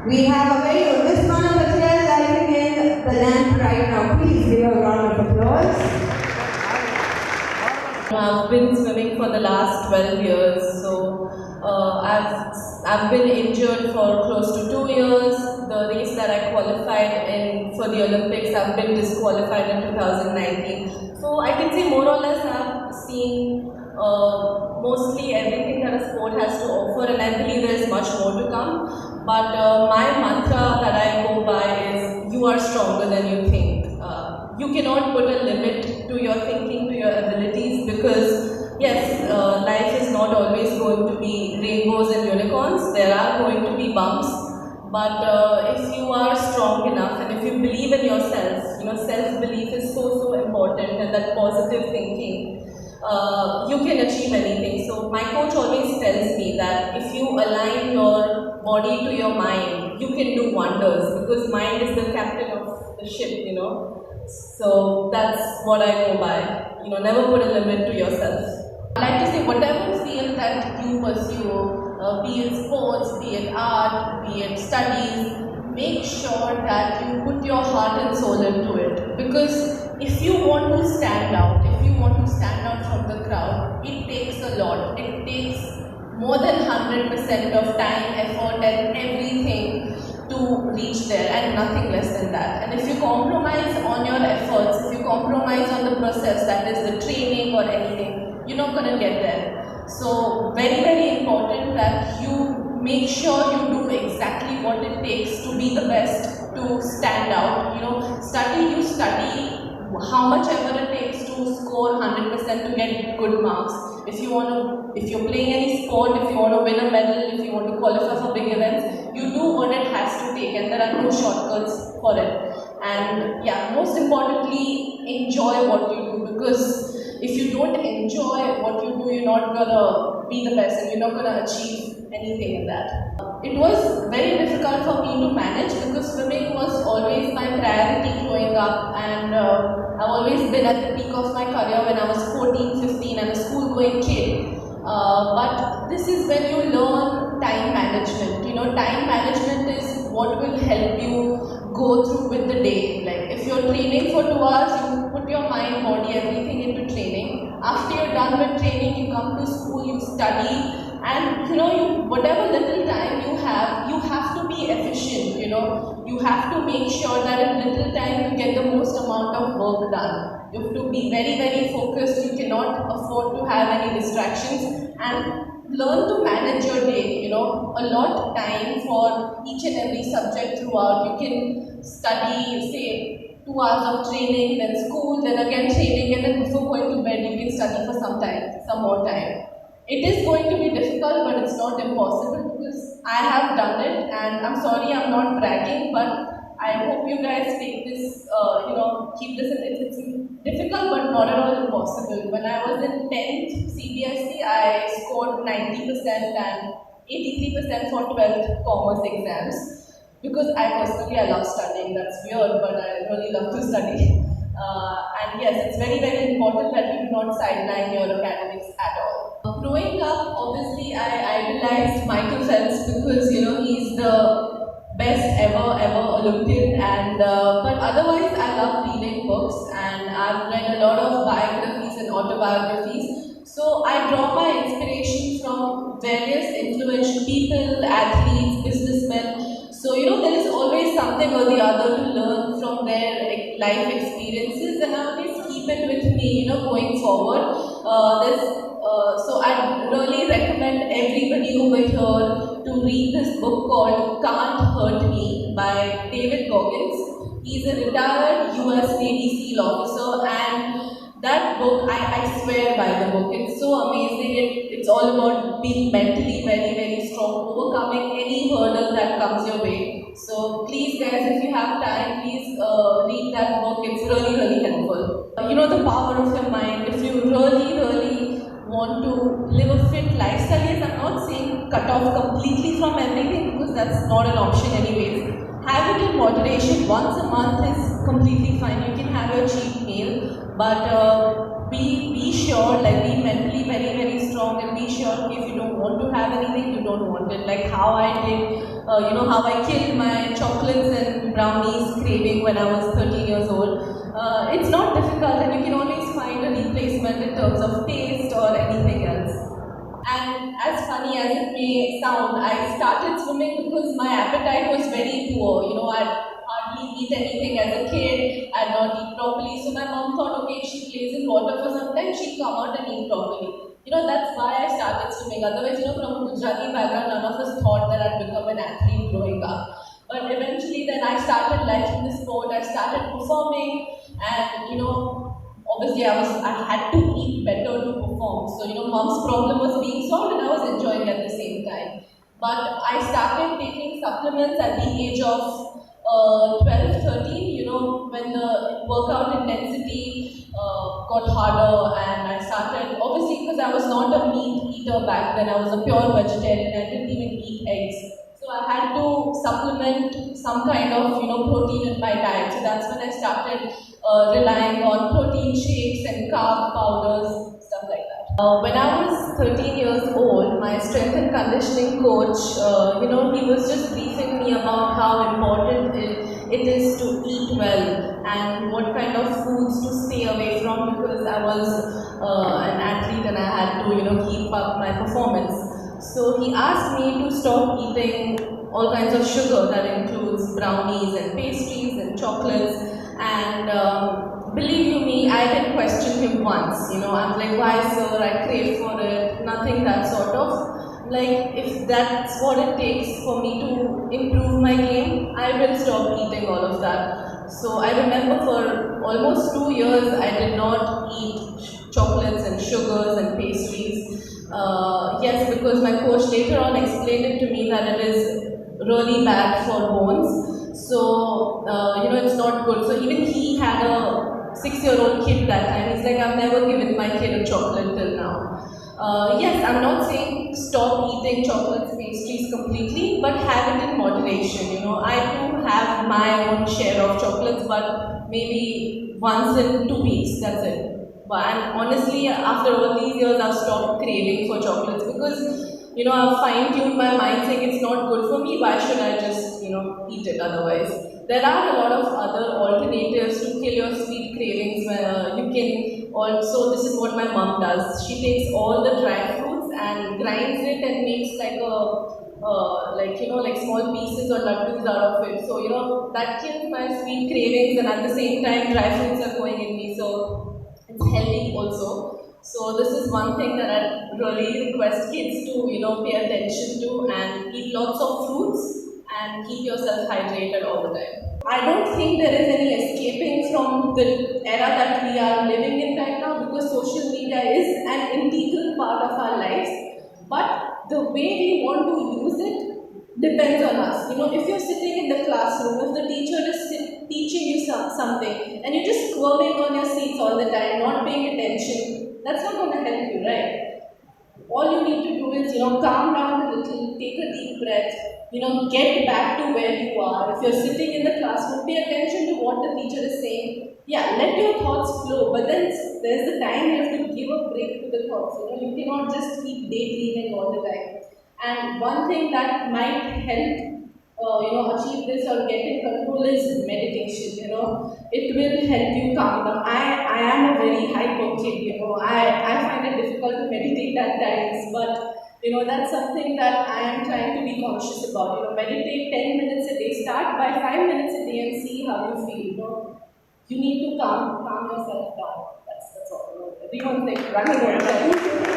We have a very good Miss Maana Patel lighting in the lamp right now. Please give her a round of applause. I've been swimming for the last 12 years, so I've been injured for close to 2 years. The race that I qualified in for the Olympics, I've been disqualified in 2019. So I can say more or less I've seen mostly everything that a sport has to offer, and I believe there is much more to come. But my mantra that I go by is, you are stronger than you think. You cannot put a limit to your thinking, to your abilities, because yes, life is not always going to be rainbows and unicorns. There are going to be bumps. But if you are strong enough and if you believe in yourself, self-belief is so important, and that positive thinking, you can achieve anything. So my coach always tells me that if you align your body to your mind, you can do wonders, because mind is the captain of the ship, So that's what I go by. Never put a limit to yourself. I like to say, whatever field that you pursue, be it sports, be it art, be it studies, make sure that you put your heart and soul into it. Because if you want to stand out, from the crowd, it takes a lot. It takes more than 100% of time, effort and everything to reach there, and nothing less than that. And if you compromise on your efforts, if you compromise on the process, that is the training or anything, you're not going to get there. So very important that you make sure you do exactly what it takes to be the best, to stand out. Study how much ever it takes to score 100% to get good marks. If you're playing any sport, if you want to win a medal, if you want to qualify for big events, you do what it has to take, and there are no shortcuts for it. And yeah, most importantly, enjoy what you do, because if you don't enjoy what you do, you're not gonna be the best, and you're not gonna achieve anything in that. It was very difficult for me to manage, because swimming was always my priority growing up, and I've always been at the peak of my career when I was 14, 15 and a school-going kid. But this is when you learn time management. Time management is what will help you go through with the day. Like if you're training for 2 hours, you put your mind, body, everything into training. After you're done with training, you come to school, you study, and whatever little time you have to be efficient. You have to make sure that in little time you get the most amount of work done. You have to be very focused. You cannot afford to have any distractions, and learn to manage your day. Allot time for each and every subject throughout. You can study, say 2 hours of training, then school, then again training, and then before going to bed you can study for some more time. It is going to be difficult, but it's not impossible, because I have done it, and I'm sorry I'm not bragging, but I hope you guys take this, keep this in. It's difficult, but not at all impossible. When I was in 10th CBSE, I scored 90% and 83% for 12th commerce exams, because I love studying. That's weird, but I really love to study. And yes, it's very important that you do not sideline your academics at all. Growing up, obviously, I idolized Michael Phelps, because he's the best ever Olympian, and but otherwise I love reading books, and I've read a lot of biographies and autobiographies. So I draw my inspiration from various influential people, athletes, businessmen. So there is always something or the other to learn from their life experiences, and I always keep it with me, going forward. So I really recommend everybody over here to read this book called Can't Hurt Me by David Goggins. He's a retired US Navy SEAL officer, and that book, I swear by the book. It's so amazing. It's all about being mentally very strong, overcoming any hurdle that comes your way. So please guys, if you have time, please read that book. It's really helpful. The power of your mind. If you really cut off completely from everything because that's not an option anyways. Have it in moderation. Once a month is completely fine. You can have your cheat meal, but be sure, like be mentally very, very strong and be sure if you don't want to have anything, you don't want it. Like how I did, how I killed my chocolates and brownies craving when I was 13 years old. It's not difficult and you can always find a replacement in terms of taste or anything else. And as funny as it may sound, I started swimming because my appetite was very poor. I'd hardly eat anything as a kid, I'd not eat properly. So my mom thought, okay, if she plays in water for some time, she'll come out and eat properly. That's why I started swimming. Otherwise, from a Gujarati background, none of us thought that I'd become an athlete growing up. But eventually then I started liking the sport, I started performing and obviously I had to eat better to perform. So mom's problem was being solved and I was enjoying at the same time. But I started taking supplements at the age of 12, 13, when the workout intensity got harder and I started, obviously because I was not a meat eater back then, I was a pure vegetarian, I didn't even eat eggs. So I had to supplement some kind of protein in my diet. So that's when I started relying on protein shakes and carb powders, stuff like that. When I was 13 years old, my strength and conditioning coach, he was just briefing me about how important it is to eat well and what kind of foods to stay away from because I was an athlete and I had to keep up my performance. So he asked me to stop eating all kinds of sugar that includes brownies and pastries and chocolates and believe you me, I did question him once, I'm like, why sir, I crave for it, nothing that sort of, like if that's what it takes for me to improve my game, I will stop eating all of that. So I remember for almost 2 years I did not eat chocolates and sugars and pastries. Yes, because my coach later on explained it to me that it is really bad for bones. So, it's not good. So even he had a 6-year-old kid that time. He's like, I've never given my kid a chocolate till now. Yes, I'm not saying stop eating chocolates, pastries completely, but have it in moderation. I do have my own share of chocolates, but maybe once in 2 weeks, that's it. And honestly, after all these years, I've stopped craving for chocolates because, I've fine-tuned my mind saying it's not good for me, why should I just, eat it otherwise? There are a lot of other alternatives to kill your sweet cravings where you can also, this is what my mom does, she takes all the dry fruits and grinds it and makes like small pieces or laddus out of it. So, that kills my sweet cravings and at the same time dry fruits are going in me. So, it's healthy also. So this is one thing that I really request kids to, pay attention to and eat lots of fruits and keep yourself hydrated all the time. I don't think there is any escaping from the era that we are living in right now because social media is an integral part of our lives. But the way we want to use it depends on us. If you're sitting in the classroom, if the teacher is teaching you something and you're just squirming on your seats all the time, not paying attention, that's not going to help you, right? All you need to do is, calm down a little, take a deep breath, get back to where you are. If you're sitting in the classroom, pay attention to what the teacher is saying. Yeah, let your thoughts flow, but then there's the time you have to give a break to the thoughts. You cannot just keep daydreaming all the time. And one thing that might help achieve this or get in control is meditation. It will help you calm down. I am a very hyper kid, I find it difficult to meditate at times, but that's something that I am trying to be conscious about. Meditate 10 minutes a day, start by 5 minutes a day and see how you feel. You need to calm yourself down. That's all. Everyone running around.